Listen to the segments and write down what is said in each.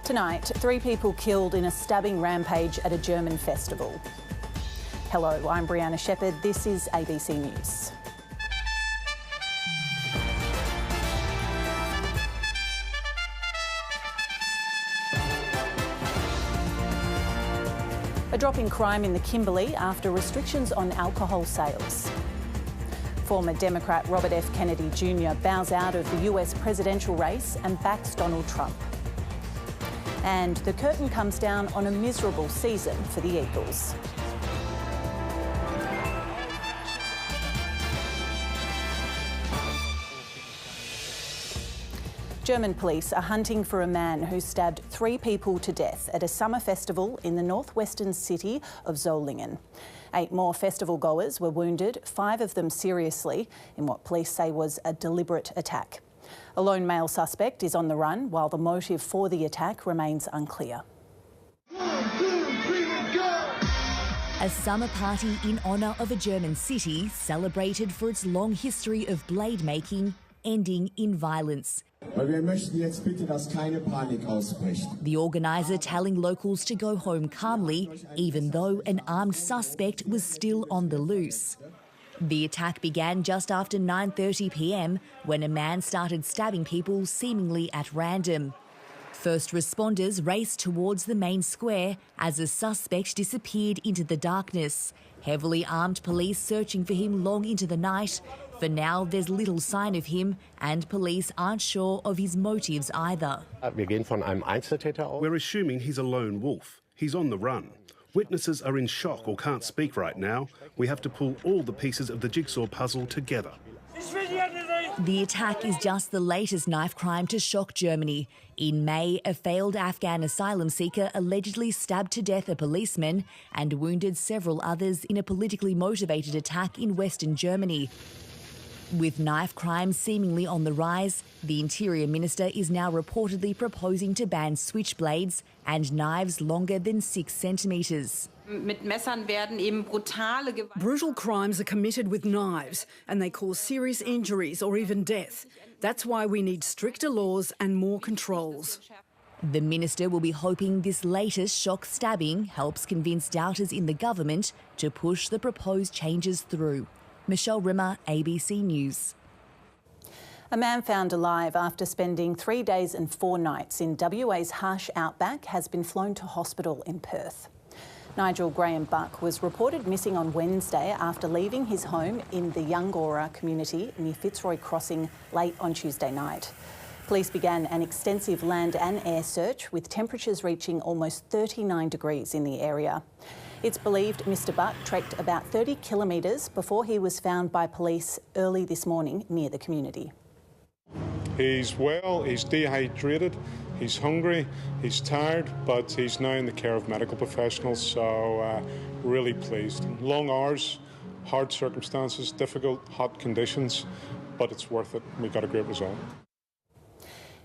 Tonight, 3 people killed in a stabbing rampage at a German festival. Hello, I'm Briana Shepherd. This is ABC News. A drop in crime in the Kimberley after restrictions on alcohol sales. Former Democrat Robert F. Kennedy Jr. bows out of the US presidential race and backs Donald Trump. And the curtain comes down on a miserable season for the Eagles. German police are hunting for a man who stabbed 3 people to death at a summer festival in the northwestern city of Solingen. 8 more festival goers were wounded, 5 of them seriously, in what police say was a deliberate attack. A lone male suspect is on the run, while the motive for the attack remains unclear. 1, 2, 3, go! A summer party in honour of a German city celebrated for its long history of blade making, ending in violence. Wir möchten jetzt bitte, dass keine Panik ausbricht. The organiser telling locals to go home calmly, even though an armed suspect was still on the loose. The attack began just after 9:30 p.m. when a man started stabbing people seemingly at random. First responders raced towards the main square as a suspect disappeared into the darkness. Heavily armed police searching for him long into the night. For now, there's little sign of him and police aren't sure of his motives either. We're assuming he's a lone wolf. He's on the run. Witnesses are in shock or can't speak right now. We have to pull all the pieces of the jigsaw puzzle together. The attack is just the latest knife crime to shock Germany. In May, a failed Afghan asylum seeker allegedly stabbed to death a policeman and wounded several others in a politically motivated attack in Western Germany. With knife crime seemingly on the rise, the Interior Minister is now reportedly proposing to ban switchblades and knives longer than 6 centimetres. Brutal crimes are committed with knives and they cause serious injuries or even death. That's why we need stricter laws and more controls. The minister will be hoping this latest shock stabbing helps convince doubters in the government to push the proposed changes through. Michelle Rimmer, ABC News. A man found alive after spending 3 days and 4 nights in WA's harsh outback has been flown to hospital in Perth. Nigel Graham Buck was reported missing on Wednesday after leaving his home in the Youngora community near Fitzroy Crossing late on Tuesday night. Police began an extensive land and air search with temperatures reaching almost 39 degrees in the area. It's believed Mr Buck trekked about 30 kilometres before he was found by police early this morning near the community. He's well, he's dehydrated, he's hungry, he's tired, but he's now in the care of medical professionals, so really pleased. Long hours, hard circumstances, difficult, hot conditions, but it's worth it. We got a great result.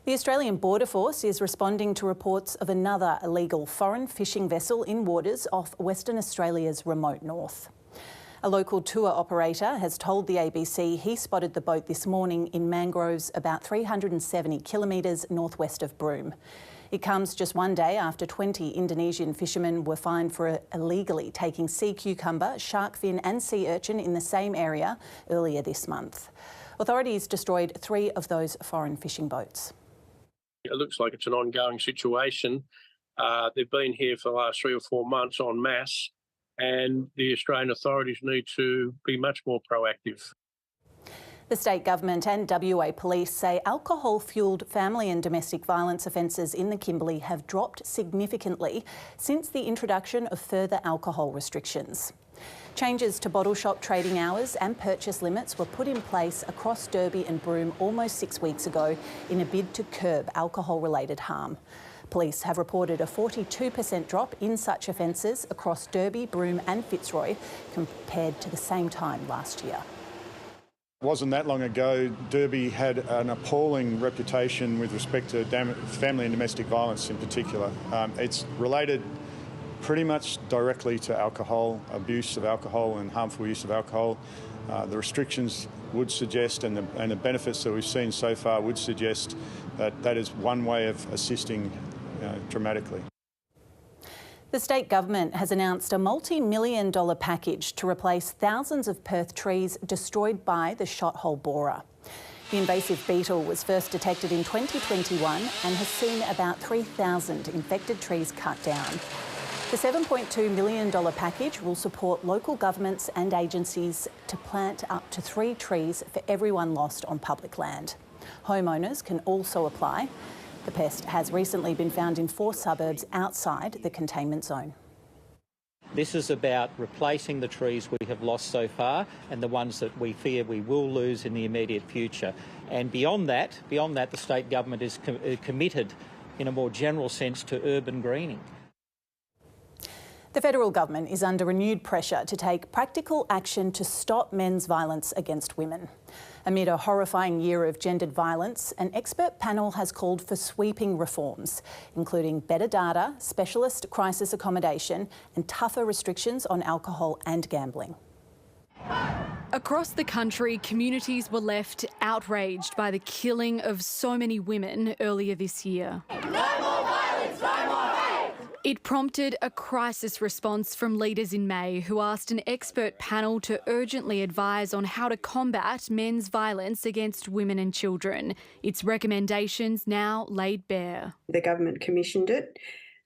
The Australian Border Force is responding to reports of another illegal foreign fishing vessel in waters off Western Australia's remote north. A local tour operator has told the ABC he spotted the boat this morning in mangroves about 370 kilometres northwest of Broome. It comes just 1 day after 20 Indonesian fishermen were fined for illegally taking sea cucumber, shark fin and sea urchin in the same area earlier this month. Authorities destroyed 3 of those foreign fishing boats. It looks like it's an ongoing situation. They've been here for the last 3 or 4 months en masse, and the Australian authorities need to be much more proactive. The state government and WA police say alcohol-fuelled family and domestic violence offences in the Kimberley have dropped significantly since the introduction of further alcohol restrictions. Changes to bottle shop trading hours and purchase limits were put in place across Derby and Broome almost 6 weeks ago in a bid to curb alcohol-related harm. Police have reported a 42% drop in such offences across Derby, Broome and Fitzroy compared to the same time last year. It wasn't that long ago, Derby had an appalling reputation with respect to family and domestic violence in particular. It's related pretty much directly to alcohol, abuse of alcohol and harmful use of alcohol. The restrictions would suggest, and the benefits that we've seen so far would suggest that that is one way of assisting dramatically. The state government has announced a multi-million-dollar package to replace thousands of Perth trees destroyed by the Shothole borer. The invasive beetle was first detected in 2021 and has seen about 3,000 infected trees cut down. The $7.2 million package will support local governments and agencies to plant up to 3 trees for everyone lost on public land. Homeowners can also apply. The pest has recently been found in 4 suburbs outside the containment zone. This is about replacing the trees we have lost so far and the ones that we fear we will lose in the immediate future. And beyond that, the state government is committed in a more general sense to urban greening. The federal government is under renewed pressure to take practical action to stop men's violence against women. Amid a horrifying year of gendered violence, an expert panel has called for sweeping reforms, including better data, specialist crisis accommodation and tougher restrictions on alcohol and gambling. Across the country, communities were left outraged by the killing of so many women earlier this year. No more violence, no more hate! It prompted a crisis response from leaders in May who asked an expert panel to urgently advise on how to combat men's violence against women and children. Its recommendations now laid bare. The government commissioned it.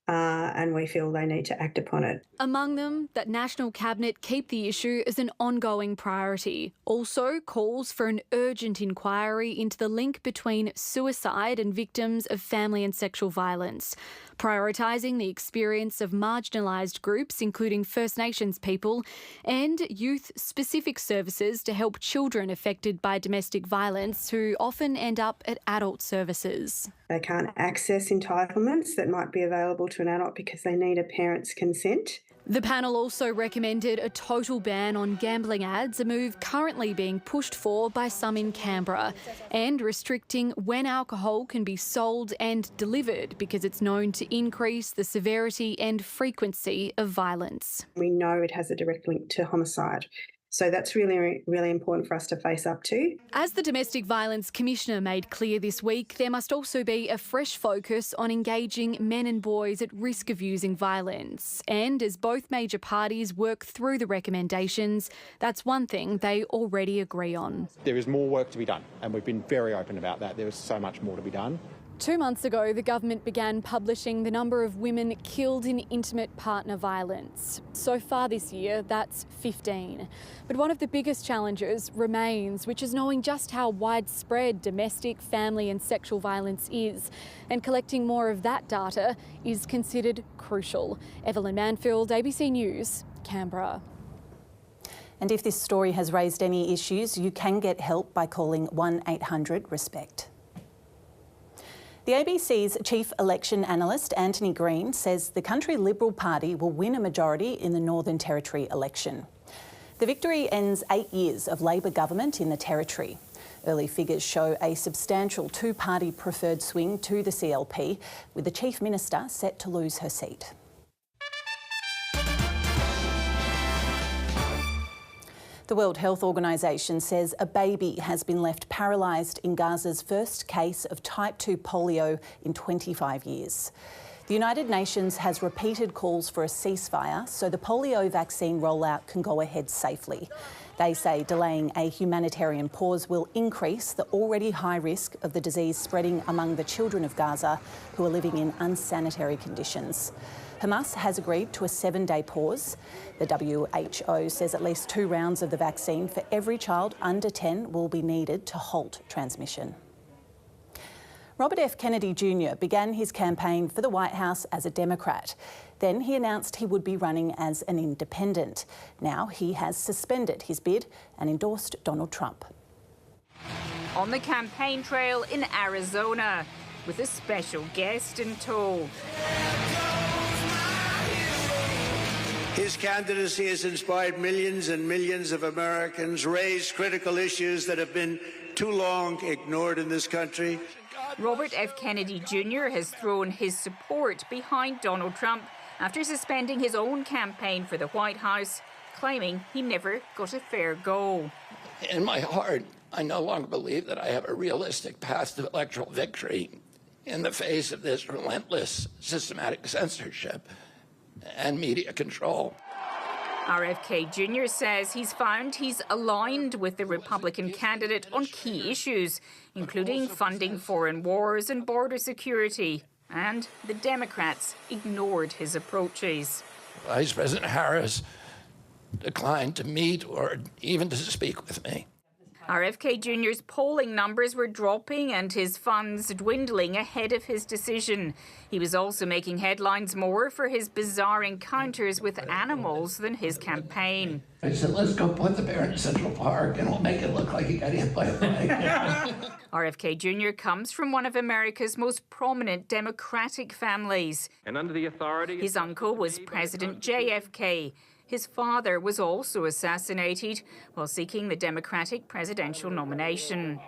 And we feel they need to act upon it. Among them, that National Cabinet keep the issue as an ongoing priority. Also calls for an urgent inquiry into the link between suicide and victims of family and sexual violence, prioritising the experience of marginalised groups, including First Nations people, and youth-specific services to help children affected by domestic violence who often end up at adult services. They can't access entitlements that might be available to an adult because they need a parent's consent. The panel also recommended a total ban on gambling ads, a move currently being pushed for by some in Canberra, and restricting when alcohol can be sold and delivered because it's known to increase the severity and frequency of violence. We know it has a direct link to homicide. So that's really, really important for us to face up to. As the Domestic Violence Commissioner made clear this week, there must also be a fresh focus on engaging men and boys at risk of using violence. And as both major parties work through the recommendations, that's one thing they already agree on. There is more work to be done, and we've been very open about that. There is so much more to be done. 2 months ago, the government began publishing the number of women killed in intimate partner violence. So far this year, that's 15. But one of the biggest challenges remains, which is knowing just how widespread domestic, family and sexual violence is. And collecting more of that data is considered crucial. Evelyn Manfield, ABC News, Canberra. And if this story has raised any issues, you can get help by calling 1-800-RESPECT. The ABC's chief election analyst, Anthony Green, says the country Liberal Party will win a majority in the Northern Territory election. The victory ends 8 years of Labor government in the Territory. Early figures show a substantial 2-party preferred swing to the CLP, with the Chief Minister set to lose her seat. The World Health Organisation says a baby has been left paralysed in Gaza's first case of type 2 polio in 25 years. The United Nations has repeated calls for a ceasefire so the polio vaccine rollout can go ahead safely. They say delaying a humanitarian pause will increase the already high risk of the disease spreading among the children of Gaza who are living in unsanitary conditions. Hamas has agreed to a 7-day pause. The WHO says at least 2 rounds of the vaccine for every child under 10 will be needed to halt transmission. Robert F. Kennedy Jr. began his campaign for the White House as a Democrat. Then he announced he would be running as an independent. Now he has suspended his bid and endorsed Donald Trump. On the campaign trail in Arizona, with a special guest in tow. His candidacy has inspired millions and millions of Americans, raised critical issues that have been too long ignored in this country. Robert F. Kennedy Jr. has thrown his support behind Donald Trump after suspending his own campaign for the White House, claiming he never got a fair go. In my heart, I no longer believe that I have a realistic path to electoral victory. in the face of this relentless systematic censorship and media control. RFK Jr. says he's found he's aligned with the Republican candidate on key issues, including funding foreign wars and border security. And the Democrats ignored his approaches. Vice President Harris declined to meet or even to speak with me. RFK Jr.'s polling numbers were dropping and his funds dwindling ahead of his decision. He was also making headlines more for his bizarre encounters with animals than his campaign. I said, let's go put the bear in Central Park and we'll make it look like he got hit by a bike. RFK Jr. comes from one of America's most prominent Democratic families. And under the authority... His uncle was President JFK. His father was also assassinated while seeking the Democratic presidential nomination.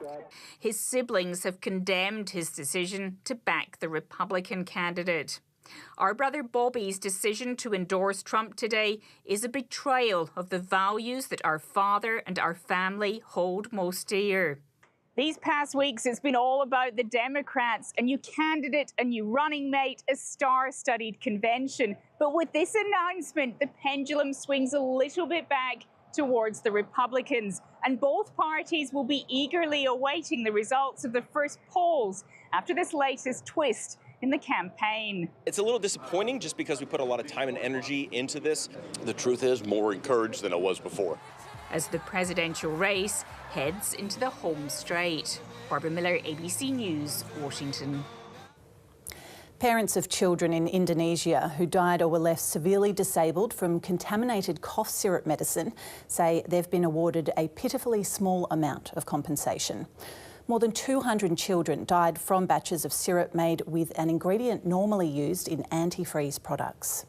His siblings have condemned his decision to back the Republican candidate. Our brother Bobby's decision to endorse Trump today is a betrayal of the values that our father and our family hold most dear. These past weeks, it's been all about the Democrats, a new candidate, a new running mate, a star-studded convention. But with this announcement, the pendulum swings a little bit back towards the Republicans, and both parties will be eagerly awaiting the results of the first polls after this latest twist in the campaign. It's a little disappointing just because we put a lot of time and energy into this. The truth is, more encouraged than I was before. As the presidential race heads into the home straight. Barbara Miller, ABC News, Washington. Parents of children in Indonesia who died or were left severely disabled from contaminated cough syrup medicine say they've been awarded a pitifully small amount of compensation. More than 200 children died from batches of syrup made with an ingredient normally used in antifreeze products.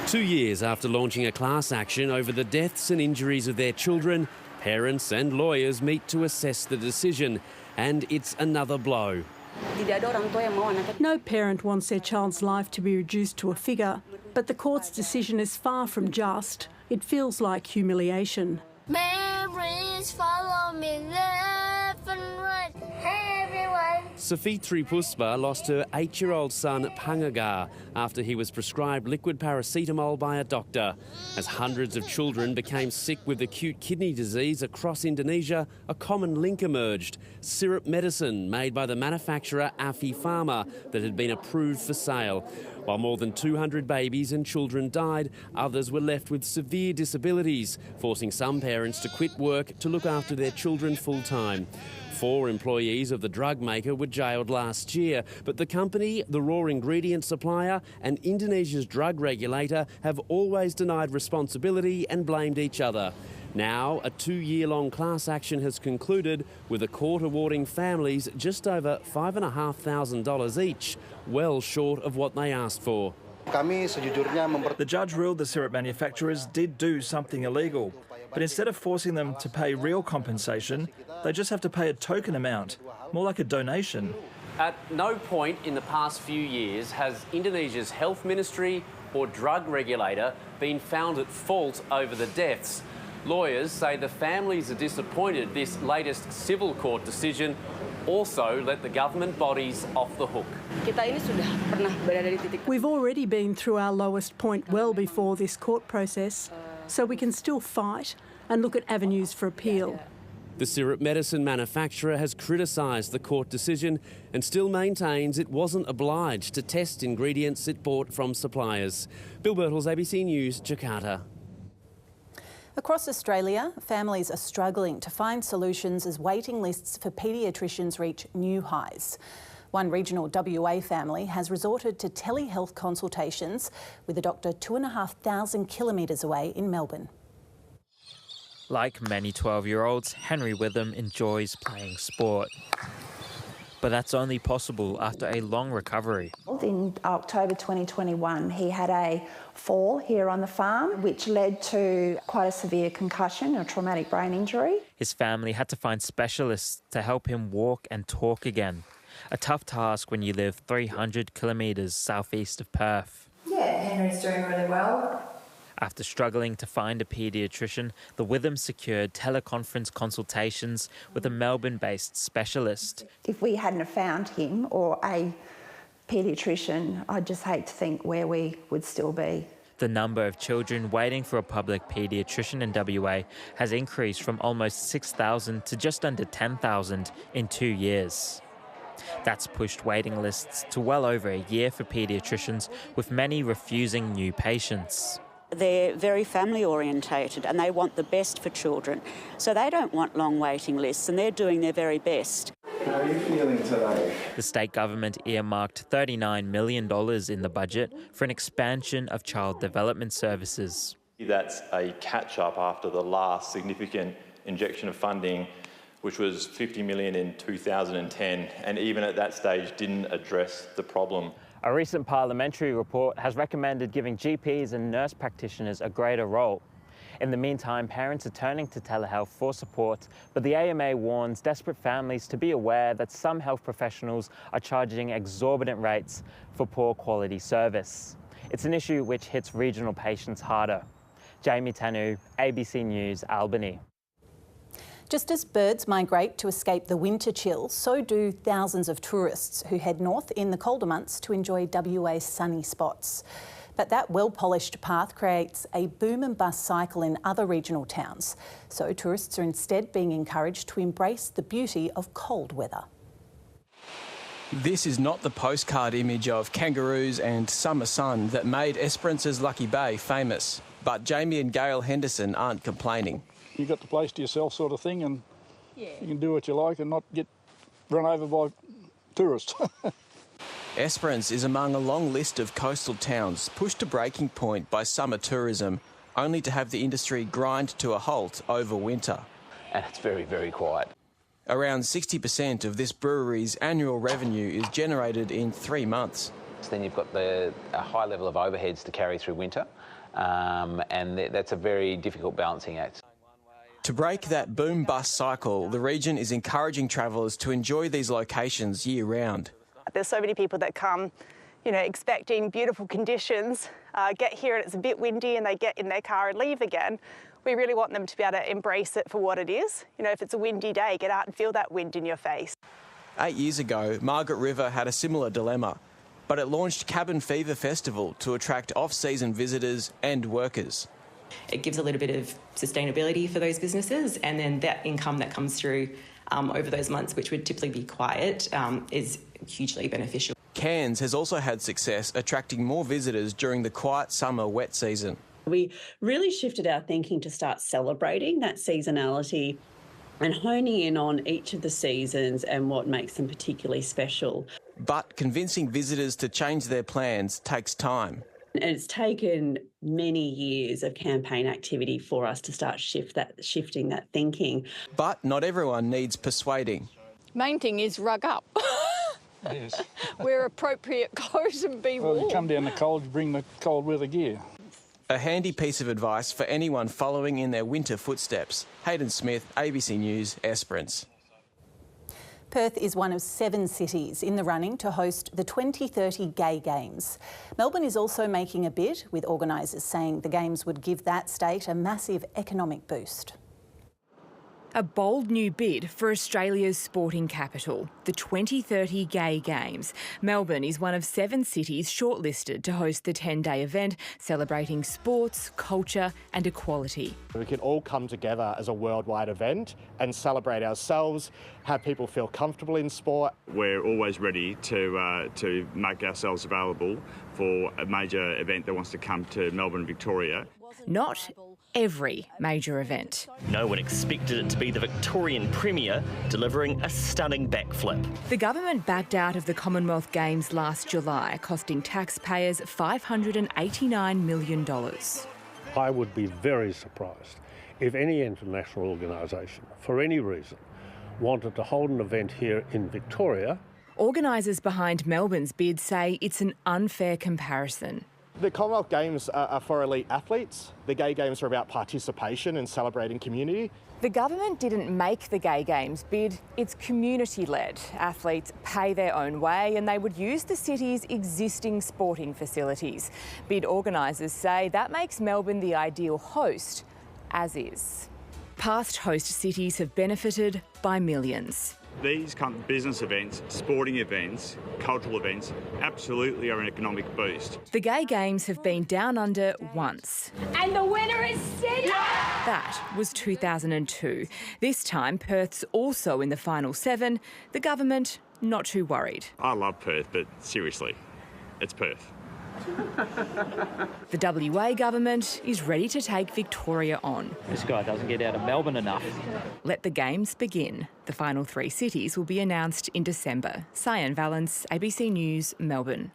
2 years after launching a class action over the deaths and injuries of their children, parents and lawyers meet to assess the decision, and it's another blow. No parent wants their child's life to be reduced to a figure, but the court's decision is far from just. It feels like humiliation. Memories follow me left and right. Hey everyone. Safitri Puspa lost her 8-year-old son Pangagar after he was prescribed liquid paracetamol by a doctor. As hundreds of children became sick with acute kidney disease across Indonesia, a common link emerged: syrup medicine made by the manufacturer Afi Pharma that had been approved for sale. While more than 200 babies and children died, others were left with severe disabilities, forcing some parents to quit work to look after their children full-time. 4 employees of the drug maker were jailed last year, but the company, the raw ingredient supplier and Indonesia's drug regulator have always denied responsibility and blamed each other. Now, a 2-year-long class action has concluded, with a court awarding families just over $5,500 each, well short of what they asked for. The judge ruled the syrup manufacturers did do something illegal, but instead of forcing them to pay real compensation, they just have to pay a token amount, more like a donation. At no point in the past few years has Indonesia's health ministry or drug regulator been found at fault over the deaths. Lawyers say the families are disappointed this latest civil court decision also let the government bodies off the hook. We've already been through our lowest point well before this court process, so we can still fight and look at avenues for appeal. The syrup medicine manufacturer has criticised the court decision and still maintains it wasn't obliged to test ingredients it bought from suppliers. Bill Birtles, ABC News, Jakarta. Across Australia, families are struggling to find solutions as waiting lists for paediatricians reach new highs. One regional WA family has resorted to telehealth consultations with a doctor 2,500 kilometres away in Melbourne. Like many 12-year-olds, Henry Witham enjoys playing sport. But that's only possible after a long recovery. In October 2021, he had a fall here on the farm, which led to quite a severe concussion, a traumatic brain injury. His family had to find specialists to help him walk and talk again. A tough task when you live 300 kilometres southeast of Perth. Yeah, Henry's doing really well. After struggling to find a paediatrician, the Withams secured teleconference consultations with a Melbourne-based specialist. If we hadn't have found him or a paediatrician, I'd just hate to think where we would still be. The number of children waiting for a public paediatrician in WA has increased from almost 6,000 to just under 10,000 in 2 years. That's pushed waiting lists to well over a year for paediatricians, with many refusing new patients. They're very family orientated and they want the best for children. So they don't want long waiting lists and they're doing their very best. How are you feeling today? The state government earmarked $39 million in the budget for an expansion of child development services. That's a catch-up after the last significant injection of funding, which was $50 million in 2010, and even at that stage didn't address the problem. A recent parliamentary report has recommended giving GPs and nurse practitioners a greater role. In the meantime, parents are turning to telehealth for support, but the AMA warns desperate families to be aware that some health professionals are charging exorbitant rates for poor quality service. It's an issue which hits regional patients harder. Jamie Tanu, ABC News, Albany. Just as birds migrate to escape the winter chill, so do thousands of tourists who head north in the colder months to enjoy WA's sunny spots. But that well-polished path creates a boom and bust cycle in other regional towns. So tourists are instead being encouraged to embrace the beauty of cold weather. This is not the postcard image of kangaroos and summer sun that made Esperance's Lucky Bay famous. But Jamie and Gail Henderson aren't complaining. You've got the place to yourself sort of thing, and you can do what you like and not get run over by tourists. Esperance is among a long list of coastal towns pushed to breaking point by summer tourism, only to have the industry grind to a halt over winter. And it's very, very quiet. Around 60% of this brewery's annual revenue is generated in 3 months. So then you've got a high level of overheads to carry through winter, and that's a very difficult balancing act. To break that boom-bust cycle, the region is encouraging travellers to enjoy these locations year-round. There's so many people that come, expecting beautiful conditions, get here and it's a bit windy and they get in their car and leave again. We really want them to be able to embrace it for what it is. If it's a windy day, get out and feel that wind in your face. 8 years ago, Margaret River had a similar dilemma, but it launched Cabin Fever Festival to attract off-season visitors and workers. It gives a little bit of sustainability for those businesses, and then that income that comes through over those months, which would typically be quiet, is hugely beneficial. Cairns has also had success attracting more visitors during the quiet summer wet season. We really shifted our thinking to start celebrating that seasonality and honing in on each of the seasons and what makes them particularly special. But convincing visitors to change their plans takes time. And it's taken many years of campaign activity for us to start shifting that thinking. But not everyone needs persuading. Main thing is rug up. Yes. Wear appropriate clothes and be warm. Well, you come down the cold, you bring the cold weather gear. A handy piece of advice for anyone following in their winter footsteps. Hayden Smith, ABC News, Esperance. Perth is one of 7 cities in the running to host the 2030 Gay Games. Melbourne is also making a bid, with organisers saying the Games would give that state a massive economic boost. A bold new bid for Australia's sporting capital, the 2030 Gay Games. Melbourne is one of 7 cities shortlisted to host the 10-day event, celebrating sports, culture and equality. We can all come together as a worldwide event and celebrate ourselves, have people feel comfortable in sport. We're always ready to make ourselves available for a major event that wants to come to Melbourne, Victoria. Not every major event. No one expected it to be the Victorian Premier delivering a stunning backflip. The government backed out of the Commonwealth Games last July, costing taxpayers $589 million. I would be very surprised if any international organisation, for any reason, wanted to hold an event here in Victoria. Organisers behind Melbourne's bid say it's an unfair comparison. The Commonwealth Games are for elite athletes. The Gay Games are about participation and celebrating community. The government didn't make the Gay Games bid, it's community-led. Athletes pay their own way and they would use the city's existing sporting facilities. Bid organisers say that makes Melbourne the ideal host, as is. Past host cities have benefited by millions. These kind of business events, sporting events, cultural events, absolutely are an economic boost. The Gay Games have been down under once. And the winner is Sydney! That was 2002. This time, Perth's also in the final 7. The government not too worried. I love Perth, but seriously, it's Perth. The WA government is ready to take Victoria on. This guy doesn't get out of Melbourne enough. Let the Games begin. The final 3 cities will be announced in December. Cyan Valance, ABC News, Melbourne.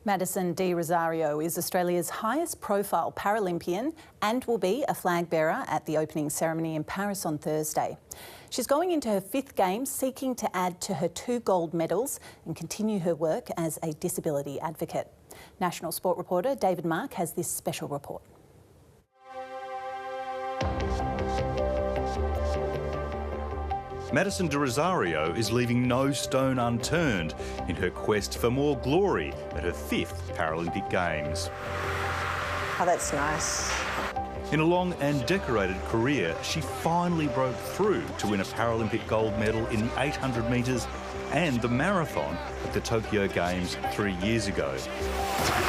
Madison D Rosario is Australia's highest profile Paralympian and will be a flag bearer at the opening ceremony in Paris on Thursday. She's going into her 5th Games seeking to add to her 2 gold medals and continue her work as a disability advocate. National Sport reporter David Mark has this special report. Madison D Rosario is leaving no stone unturned in her quest for more glory at her 5th Paralympic Games. Oh, that's nice. In a long and decorated career, she finally broke through to win a Paralympic gold medal in the 800 metres and the marathon at the Tokyo Games 3 years ago.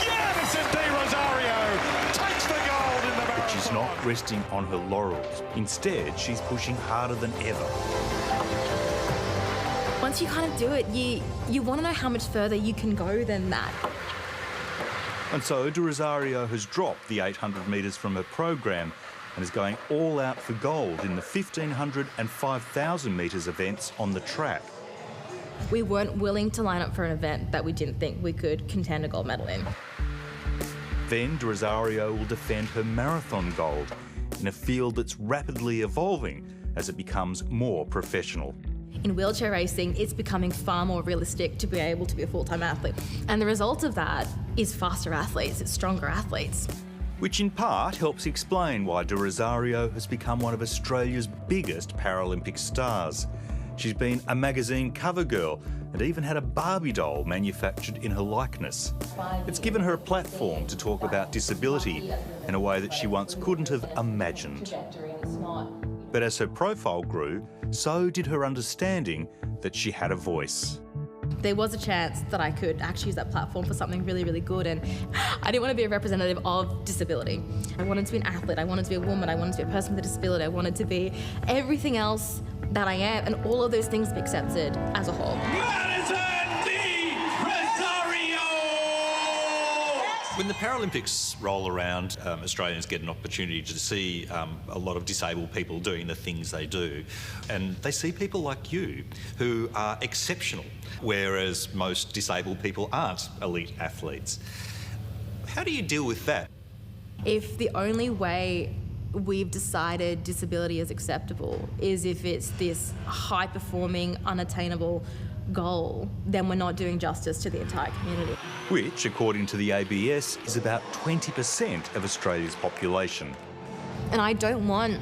Madison D Rosario takes the gold in the marathon. But she's not resting on her laurels. Instead, she's pushing harder than ever. Once you kind of do it, you want to know how much further you can go than that. And so De Rosario has dropped the 800 metres from her program and is going all out for gold in the 1,500 and 5,000 metres events on the track. We weren't willing to line up for an event that we didn't think we could contend a gold medal in. Then De Rosario will defend her marathon gold in a field that's rapidly evolving as it becomes more professional. In wheelchair racing, it's becoming far more realistic to be able to be a full-time athlete. And the result of that is faster athletes, it's stronger athletes. Which in part helps explain why De Rosario has become one of Australia's biggest Paralympic stars. She's been a magazine cover girl and even had a Barbie doll manufactured in her likeness. It's given her a platform to talk about disability in a way that she once couldn't have imagined. But as her profile grew, so did her understanding that she had a voice. There was a chance that I could actually use that platform for something really, really good, and I didn't want to be a representative of disability. I wanted to be an athlete, I wanted to be a woman, I wanted to be a person with a disability, I wanted to be everything else that I am, and all of those things be accepted as a whole. When the Paralympics roll around, Australians get an opportunity to see a lot of disabled people doing the things they do. And they see people like you who are exceptional, whereas most disabled people aren't elite athletes. How do you deal with that? If the only way we've decided disability is acceptable is if it's this high-performing, unattainable goal, then we're not doing justice to the entire community. Which, according to the ABS, is about 20% of Australia's population. And I don't want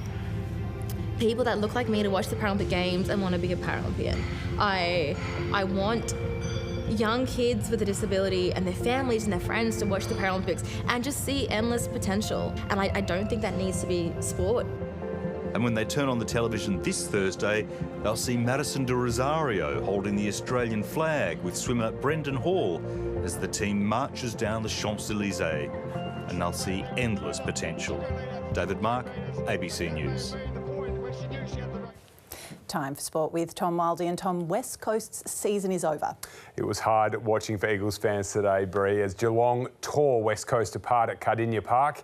people that look like me to watch the Paralympic Games and want to be a Paralympian. I want young kids with a disability and their families and their friends to watch the Paralympics and just see endless potential. And I don't think that needs to be sport. And when they turn on the television this Thursday, they'll see Madison D Rosario holding the Australian flag with swimmer Brendan Hall as the team marches down the Champs-Elysees. And they'll see endless potential. David Mark, ABC News. Time for sport with Tom Wildie. And Tom, West Coast's season is over. It was hard watching for Eagles fans today, Bree, as Geelong tore West Coast apart at Cardinia Park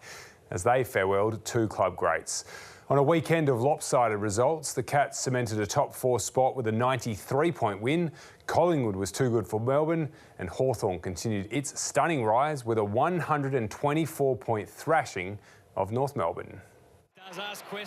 as they farewelled 2 club greats. On a weekend of lopsided results, the Cats cemented a top 4 spot with a 93-point win. Collingwood was too good for Melbourne, and Hawthorn continued its stunning rise with a 124-point thrashing of North Melbourne.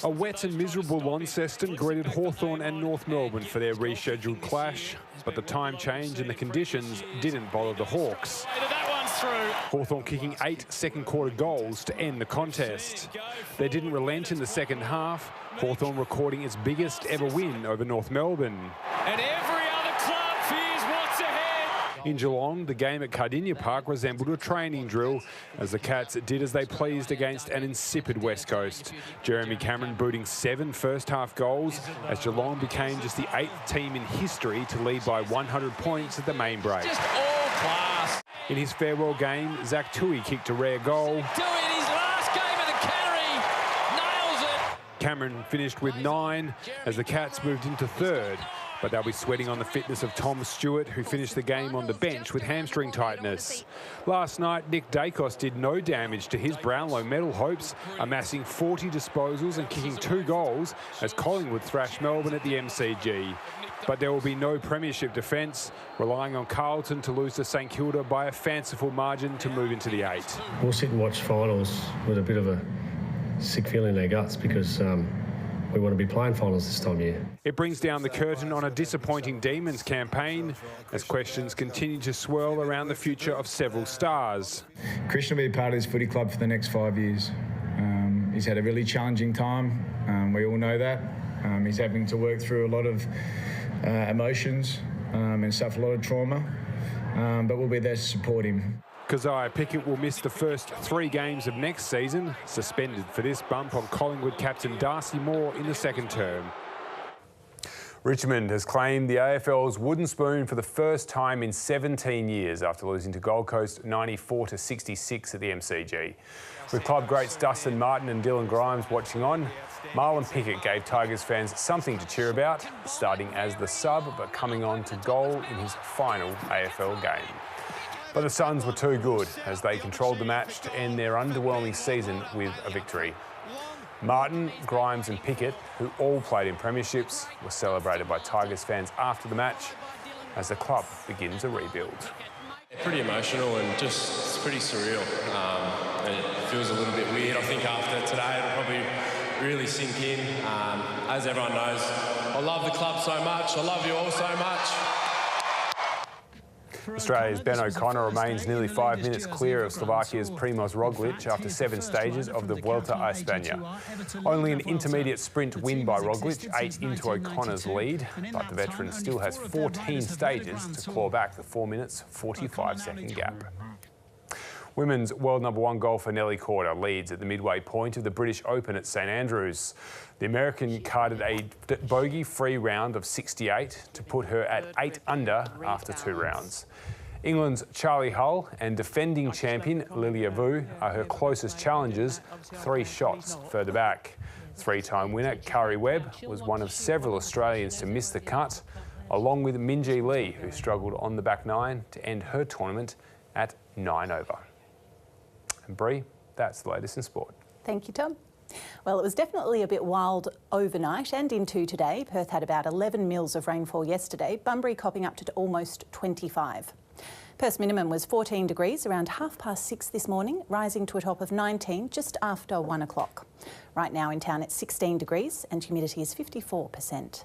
A wet and miserable Launceston greeted Hawthorn and North Melbourne for their rescheduled clash, but the time change and the conditions didn't bother the Hawks. That one's through. Hawthorn kicking 8 second-quarter goals to end the contest. They didn't relent in the second half, Hawthorn recording its biggest ever win over North Melbourne. And every other club fears what's ahead. In Geelong, the game at Cardinia Park resembled a training drill as the Cats did as they pleased against an insipid West Coast. Jeremy Cameron booting 7 first-half goals as Geelong became just the 8th team in history to lead by 100 points at the main break. Just all class. In his farewell game, Zach Tui kicked a rare goal. Tui in his last game of the Cannery nails it. Cameron finished with 9 as the Cats moved into third, but they'll be sweating on the fitness of Tom Stewart, who finished the game on the bench with hamstring tightness. Last night, Nick Dacos did no damage to his Brownlow medal hopes, amassing 40 disposals and kicking 2 goals as Collingwood thrashed Melbourne at the MCG. But there will be no premiership defence, relying on Carlton to lose to St Kilda by a fanciful margin to move into the 8. We'll sit and watch finals with a bit of a sick feeling in their guts because we want to be playing finals this time of year. It brings down the curtain on a disappointing Demons campaign as questions continue to swirl around the future of several stars. Christian will be part of this footy club for the next 5 years. He's had a really challenging time. We all know that. He's having to work through a lot of emotions and suffer a lot of trauma, but we'll be there to support him. Keziah Pickett will miss the first 3 games of next season, suspended for this bump on Collingwood captain Darcy Moore in the second term. Richmond has claimed the AFL's wooden spoon for the first time in 17 years after losing to Gold Coast 94-66 at the MCG. With club greats Dustin Martin and Dylan Grimes watching on, Marlon Pickett gave Tigers fans something to cheer about, starting as the sub but coming on to goal in his final AFL game. But the Suns were too good as they controlled the match to end their underwhelming season with a victory. Martin, Grimes and Pickett, who all played in premierships, were celebrated by Tigers fans after the match as the club begins a rebuild. Pretty emotional and just it's pretty surreal. It feels a little bit weird. I think after today it'll probably really sink in. As everyone knows, I love the club so much. I love you all so much. Australia's Ben O'Connor remains nearly 5 minutes clear of Slovakia's Primoz Roglic after 7 stages of the Vuelta a España. Only an intermediate sprint win by Roglic ate into O'Connor's lead, but the veteran still has 14 stages to claw back the 4 minutes 45-second gap. Women's world #1 golfer Nelly Korda leads at the midway point of the British Open at St Andrews. The American carded a bogey-free round of 68 to put her at 8 under after 2 rounds. England's Charlie Hull and defending champion Lilia Vu are her closest challengers, 3 shots further back. 3-time winner Kari Webb was one of several Australians to miss the cut, along with Minjee Lee, who struggled on the back 9 to end her tournament at 9 over. And Bree, that's the latest in sport. Thank you, Tom. Well, it was definitely a bit wild overnight and into today. Perth had about 11 mils of rainfall yesterday, Bunbury copping up to almost 25. Perth's minimum was 14 degrees around 6:30 this morning, rising to a top of 19 just after 1 o'clock. Right now in town it's 16 degrees and humidity is 54%.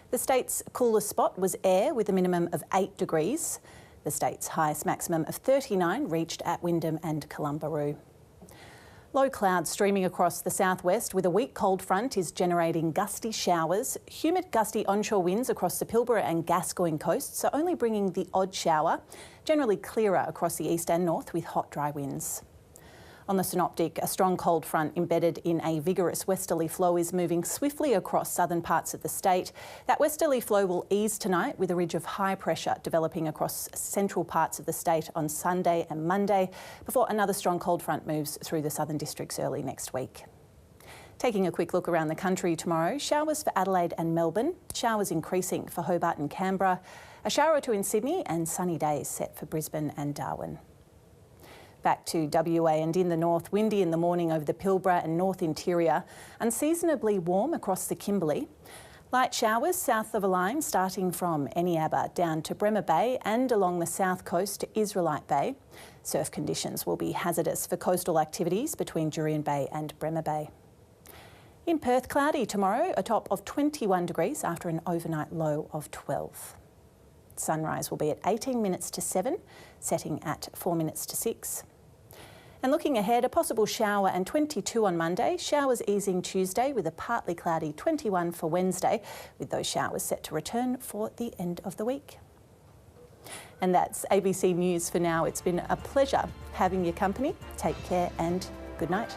The state's coolest spot was Ayr with a minimum of 8 degrees. The state's highest maximum of 39 reached at Wyndham and Columbaroo. Low clouds streaming across the southwest with a weak cold front is generating gusty showers. Humid gusty onshore winds across the Pilbara and Gascoyne coasts are only bringing the odd shower, generally clearer across the east and north with hot dry winds. On the synoptic, a strong cold front embedded in a vigorous westerly flow is moving swiftly across southern parts of the state. That westerly flow will ease tonight with a ridge of high pressure developing across central parts of the state on Sunday and Monday before another strong cold front moves through the southern districts early next week. Taking a quick look around the country tomorrow, showers for Adelaide and Melbourne, showers increasing for Hobart and Canberra, a shower or two in Sydney and sunny days set for Brisbane and Darwin. Back to WA and in the north, windy in the morning over the Pilbara and north interior, unseasonably warm across the Kimberley. Light showers south of a line starting from Eneabba down to Bremer Bay and along the south coast to Israelite Bay. Surf conditions will be hazardous for coastal activities between Jurien Bay and Bremer Bay. In Perth, cloudy tomorrow, a top of 21 degrees after an overnight low of 12. Sunrise will be at 18 minutes to 7, setting at 4 minutes to 6. And looking ahead, a possible shower and 22 on Monday, showers easing Tuesday with a partly cloudy 21 for Wednesday, with those showers set to return for the end of the week. And that's ABC News for now. It's been a pleasure having your company. Take care and good night.